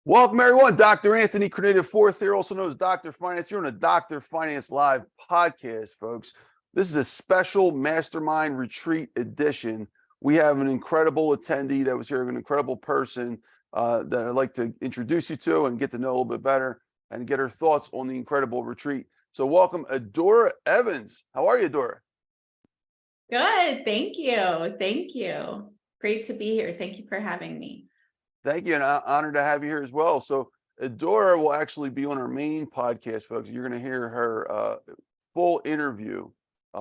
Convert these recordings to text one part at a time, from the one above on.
Welcome, everyone. Dr. Anthony Criniti IV here, also known as Dr. Finance. You're on a Dr. Finance Live podcast, folks. This is a special Mastermind Retreat edition. We have an incredible attendee that was here, an incredible person that I'd like to introduce you to and get to know a little bit better and get her thoughts on the incredible retreat. So welcome, Adora Evans. How are you, Adora? Good. Thank you. Thank you. Great to be here. Thank you for having me. Thank you, and I'm honored to have you here as well. So Adora will actually be on our main podcast, folks. You're going to hear her full interview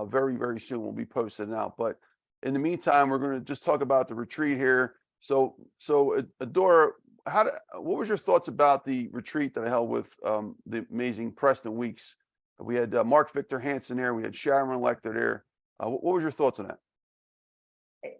very, very soon. We'll be posting it out. But in the meantime, we're going to just talk about the retreat here. So Adora, what was your thoughts about the retreat that I held with the amazing Preston Weeks? We had Mark Victor Hansen there. We had Sharon Lecter there. What was your thoughts on that?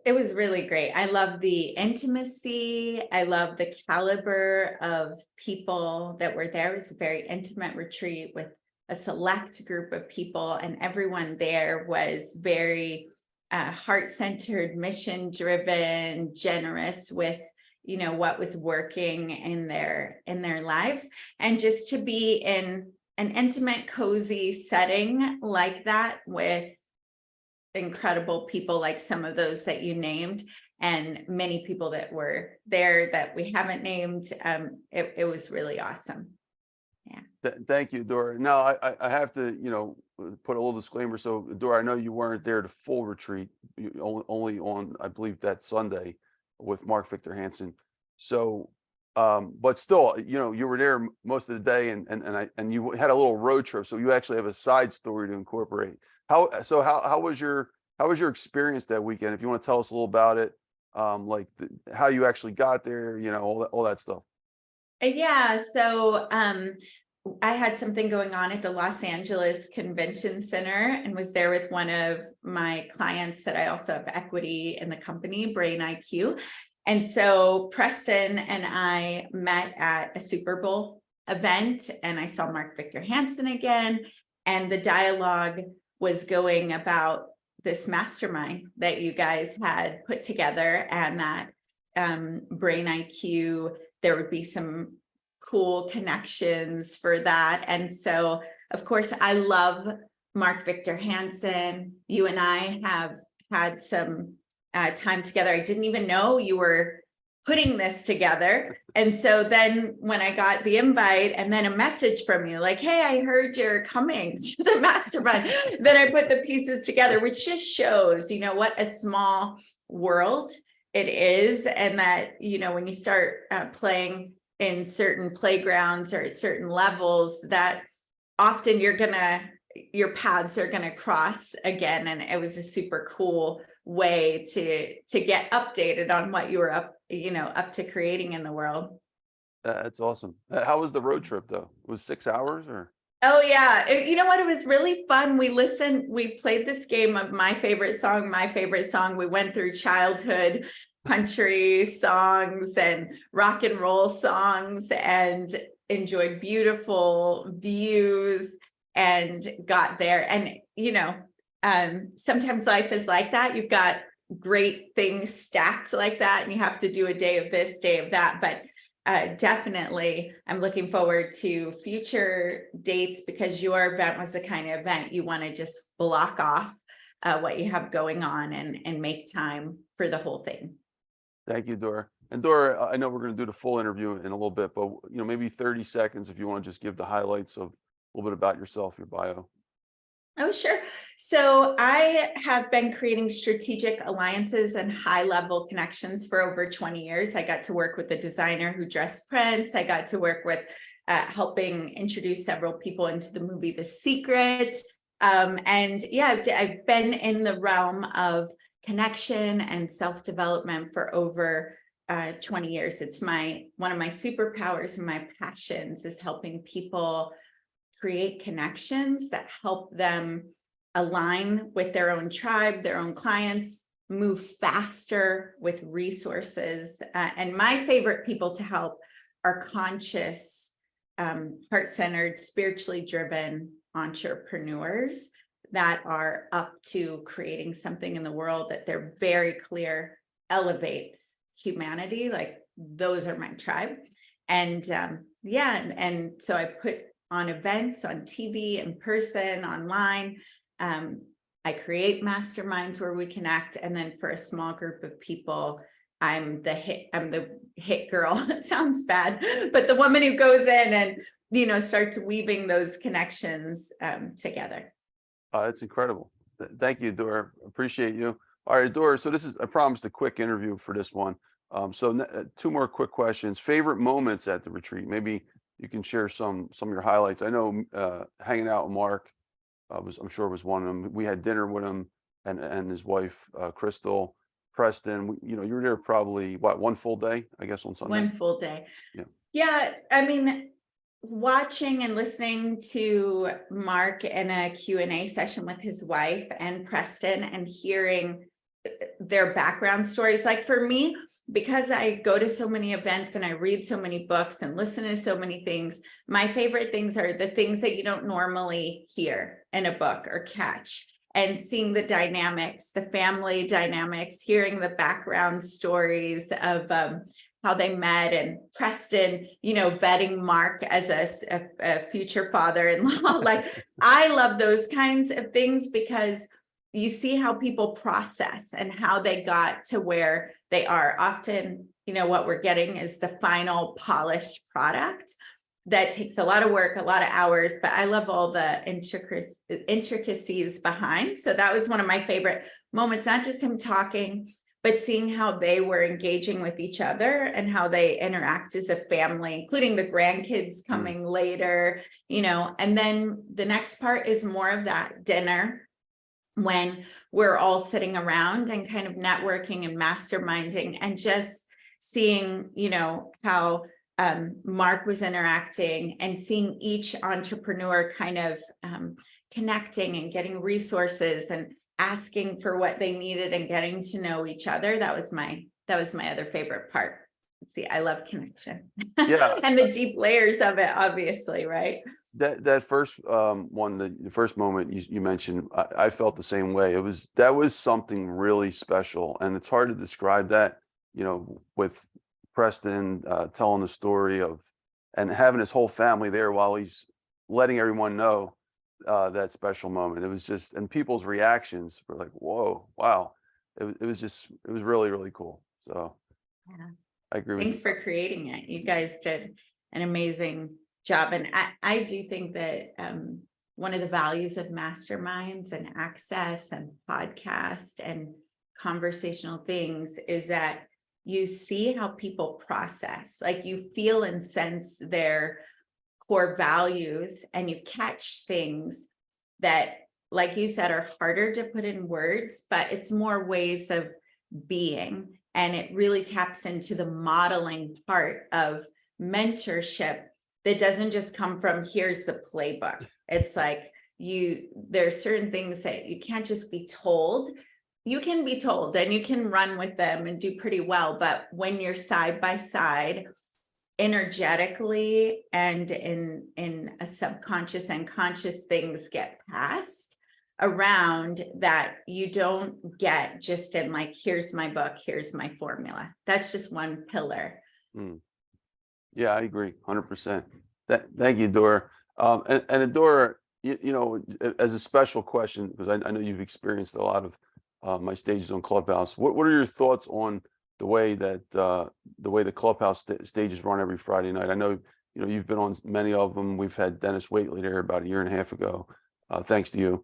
It was really great. I love the intimacy. I love the caliber of people that were there. It was a very intimate retreat with a select group of people, and everyone there was very heart-centered, mission-driven, generous with what was working in their lives. And just to be in an intimate, cozy setting like that with incredible people like some of those that you named, and many people that were there that we haven't named. It was really awesome. Yeah. Thank you, Dora. Now I have to, put a little disclaimer. So Dora, I know you weren't there to full retreat, only on, I believe, that Sunday with Mark Victor Hansen. So, but still, you were there most of the day, and you had a little road trip. So you actually have a side story to incorporate. How was your experience that weekend? If you want to tell us a little about it, like how you actually got there, all that stuff. Yeah. So I had something going on at the Los Angeles Convention Center and was there with one of my clients that I also have equity in the company, Brain IQ. And so Preston and I met at a Super Bowl event, and I saw Mark Victor Hansen again, and the dialogue was going about this mastermind that you guys had put together, and that Brain IQ, there would be some cool connections for that. And so, of course, I love Mark Victor Hansen. You and I have had some time together. I didn't even know you were putting this together. And so then when I got the invite and then a message from you like, hey, I heard you're coming to the mastermind, then I put the pieces together, which just shows, what a small world it is. And that, when you start playing in certain playgrounds or at certain levels, that often your paths are gonna cross again. And it was a super cool way to get updated on what you were up to creating in the world. That's awesome. How was the road trip though? It was 6 hours or? Oh yeah. You know what? It was really fun. We played this game of my favorite song. We went through childhood country songs and rock and roll songs and enjoyed beautiful views and got there. And sometimes life is like that. You've got great things stacked like that, and you have to do a day of this, day of that. But definitely, I'm looking forward to future dates, because your event was the kind of event you want to just block off what you have going on and make time for the whole thing. Thank you, Dora. And Dora, I know we're going to do the full interview in a little bit, but maybe 30 seconds if you want to just give the highlights of a little bit about yourself, your bio. Oh, sure. So I have been creating strategic alliances and high-level connections for over 20 years. I got to work with a designer who dressed Prince. I got to work with helping introduce several people into the movie The Secret. And yeah, I've been in the realm of connection and self-development for over 20 years. It's one of my superpowers and my passions is helping people create connections that help them align with their own tribe, their own clients, move faster with resources. And my favorite people to help are conscious, heart-centered, spiritually driven entrepreneurs that are up to creating something in the world that they're very clear elevates humanity. Like, those are my tribe. And so I put on events on TV, in person, online. I create masterminds where we connect. And then for a small group of people, I'm the hit girl. It sounds bad, but the woman who goes in and, starts weaving those connections together. It's incredible. Thank you, Adora. Appreciate you. All right, Adora. So I promised a quick interview for this one. Two more quick questions. Favorite moments at the retreat? Maybe you can share some of your highlights. I know hanging out with Mark I'm sure was one of them. We had dinner with him and his wife, Crystal, Preston. You were there probably one full day, I guess, on Sunday. One full day. Yeah. Yeah. I mean, watching and listening to Mark in a Q&A session with his wife and Preston and hearing their background stories. Like for me, because I go to so many events and I read so many books and listen to so many things, my favorite things are the things that you don't normally hear in a book or catch. And seeing the dynamics, the family dynamics, hearing the background stories of how they met, and Preston, vetting Mark as a future father-in-law. Like, I love those kinds of things because you see how people process and how they got to where they are. Often, what we're getting is the final polished product that takes a lot of work, a lot of hours, but I love all the intricacies behind. So that was one of my favorite moments, not just him talking, but seeing how they were engaging with each other and how they interact as a family, including the grandkids coming later, and then the next part is more of that dinner when we're all sitting around and kind of networking and masterminding and just seeing, how Mark was interacting and seeing each entrepreneur kind of connecting and getting resources and asking for what they needed and getting to know each other. That was my other favorite part. See, I love connection. Yeah. And the deep layers of it, obviously, right? That first one, the first moment you mentioned, I felt the same way. That was something really special, and it's hard to describe that, with Preston telling the story of and having his whole family there while he's letting everyone know that special moment. It was just, and people's reactions were like, "Whoa, wow!" It was really, really cool. So, yeah. I agree with you. Thanks for creating it. You guys did an amazing job. And I do think that one of the values of masterminds and access and podcast and conversational things is that you see how people process, like you feel and sense their core values, and you catch things that, like you said, are harder to put in words, but it's more ways of being. And it really taps into the modeling part of mentorship that doesn't just come from here's the playbook. It's like there's certain things that you can't just be told. You can be told and you can run with them and do pretty well. But when you're side by side, energetically and in a subconscious and conscious, things get passed around that you don't get just in like, here's my book, here's my formula. That's just one pillar. Yeah, I agree 100%. Thank you, Adora. And Adora, as a special question, because I know you've experienced a lot of my stages on Clubhouse. What are your thoughts on the way the Clubhouse stages run every Friday night? I know you've been on many of them. We've had Dennis Waitley there about a year and a half ago, thanks to you.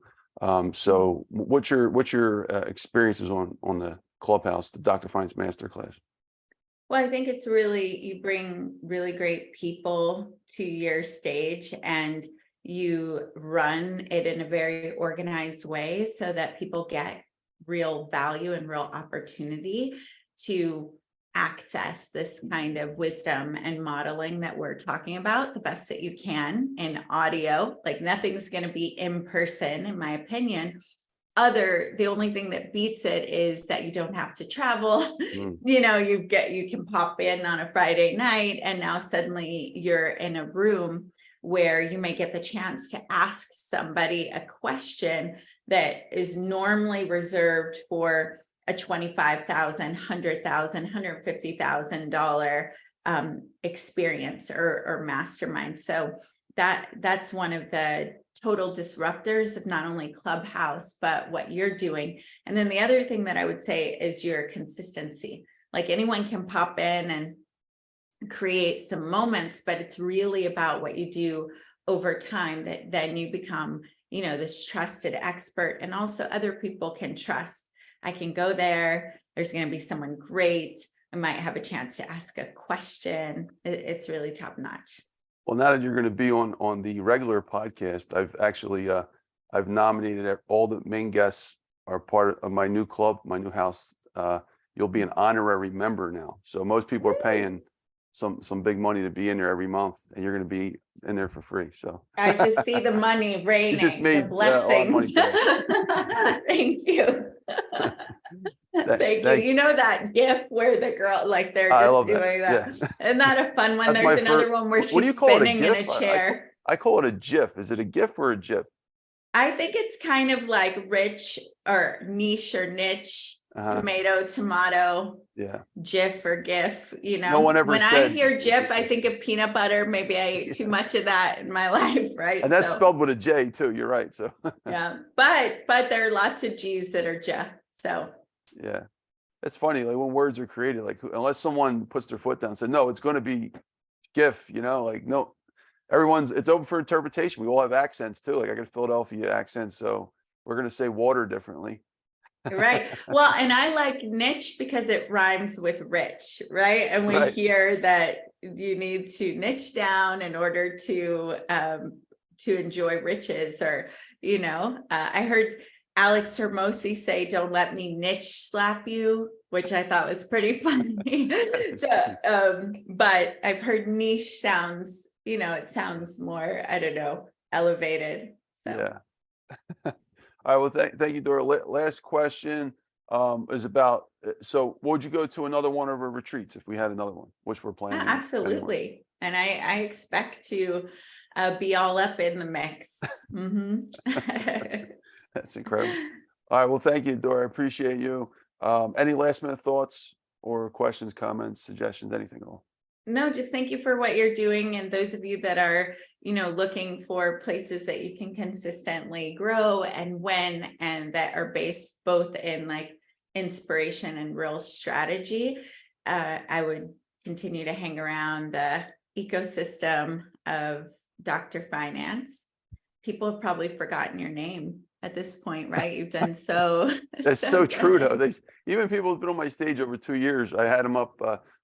So what's your experiences on the Clubhouse, the Dr. Finance Masterclass? Well, I think it's really, you bring really great people to your stage and you run it in a very organized way so that people get real value and real opportunity to access this kind of wisdom and modeling that we're talking about the best that you can in audio. Like nothing's going to be in person, in my opinion. The only thing that beats it is that you don't have to travel. You can pop in on a Friday night and now suddenly you're in a room where you may get the chance to ask somebody a question that is normally reserved for a $25,000, $100,000, $150,000 experience or mastermind. So that's one of the total disruptors of not only Clubhouse, but what you're doing. And then the other thing that I would say is your consistency. Like anyone can pop in and create some moments, but it's really about what you do over time, that then you become, this trusted expert, and also other people can trust. I can go there. There's going to be someone great. I might have a chance to ask a question. It's really top notch. Well, now that you're going to be on the regular podcast, I've actually I've nominated all the main guests are part of my new club, my new house. You'll be an honorary member now. So most people are paying some big money to be in there every month, and you're going to be in there for free. So I just see the money raining, just made, the blessings. a lot of money Thank you. Thank you. You know that gif where the girl, like they're I just love doing that. Yes. Isn't that a fun one? That's my There's another first- one where what do you she's call it, a spinning in a GIF? chair. I call it a GIF. Is it a GIF or a GIF? I think it's kind of like rich or niche or niche, tomato, Yeah. GIF or GIF, No one ever when I said- hear GIF, I think of peanut butter. Maybe I ate too much of that in my life, right? And that's So, spelled with a J too. You're right. So yeah, but there are lots of G's that are GIF. So yeah, it's funny. Like when words are created, like unless someone puts their foot down and said, no, it's going to be GIF, like no, it's open for interpretation. We all have accents too. Like I got a Philadelphia accent. So we're going to say water differently. right. Well, and I like niche because it rhymes with rich, right? And we Right. hear that you need to niche down in order to enjoy riches, or I heard Alex Hermosi say, "Don't let me niche slap you," which I thought was pretty funny. So, but I've heard niche sounds, it sounds more, I don't know, elevated. So. Yeah. All right. Well, thank you, Dora. Last question is about, so would you go to another one of our retreats if we had another one, which we're planning? Absolutely. And I expect to be all up in the mix. That's incredible. All right. Well, thank you, Dora. I appreciate you. Any last minute thoughts or questions, comments, suggestions, anything at all? No, just thank you for what you're doing. And those of you that are, looking for places that you can consistently grow and win, and that are based both in like inspiration and real strategy, I would continue to hang around the ecosystem of Dr. Finance. People have probably forgotten your name at this point, right? You've done so. That's so true, though. Even people who've been on my stage over 2 years. I had them up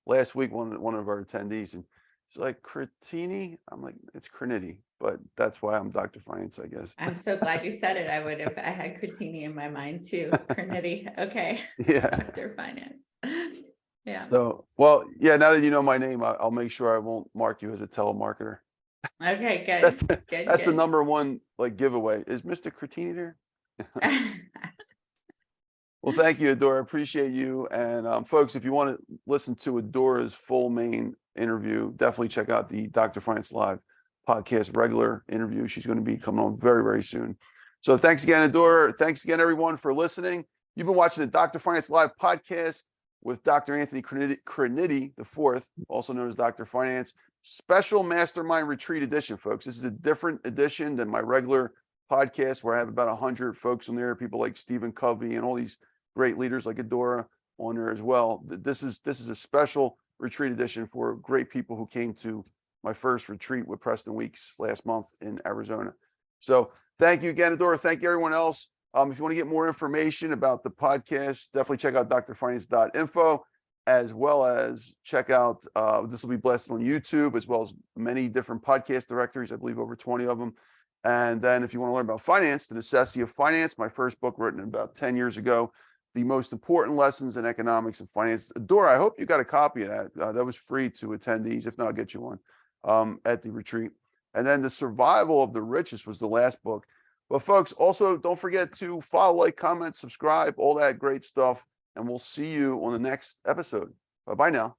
last week, one of our attendees, and she's like, Criniti? I'm like, it's Criniti, but that's why I'm Dr. Finance, I guess. I'm so glad you said it. I had Criniti in my mind too. Criniti. Okay. Yeah. Dr. Finance. Yeah. So, well, yeah, now that you know my name, I'll make sure I won't mark you as a telemarketer. Okay, good. That's the number one giveaway. Is Mr. Criniti there? Well, thank you, Adora. Appreciate you. And folks, if you want to listen to Adora's full main interview, definitely check out the Dr. Finance Live podcast regular interview. She's going to be coming on very, very soon. So thanks again, Adora. Thanks again, everyone, for listening. You've been watching the Dr. Finance Live podcast with Dr. Anthony Criniti IV, also known as Dr. Finance. Special Mastermind Retreat Edition, folks. This is a different edition than my regular podcast where I have about 100 folks on there, people like Stephen Covey and all these great leaders like Adora on there as well. This is a special retreat edition for great people who came to my first retreat with Preston Weeks last month in Arizona. So thank you again, Adora. Thank you, everyone else. If you want to get more information about the podcast, definitely check out drfinance.info, as well as check out, this will be blessed on YouTube, as well as many different podcast directories, I believe over 20 of them. And then if you want to learn about finance, The Necessity of Finance, my first book written about 10 years ago, the most important lessons in economics and finance. Adora, I hope you got a copy of that. That was free to attendees. If not, I'll get you one at the retreat. And then The Survival of the Richest was the last book. But folks, also don't forget to follow, like, comment, subscribe, all that great stuff. And we'll see you on the next episode. Bye-bye now.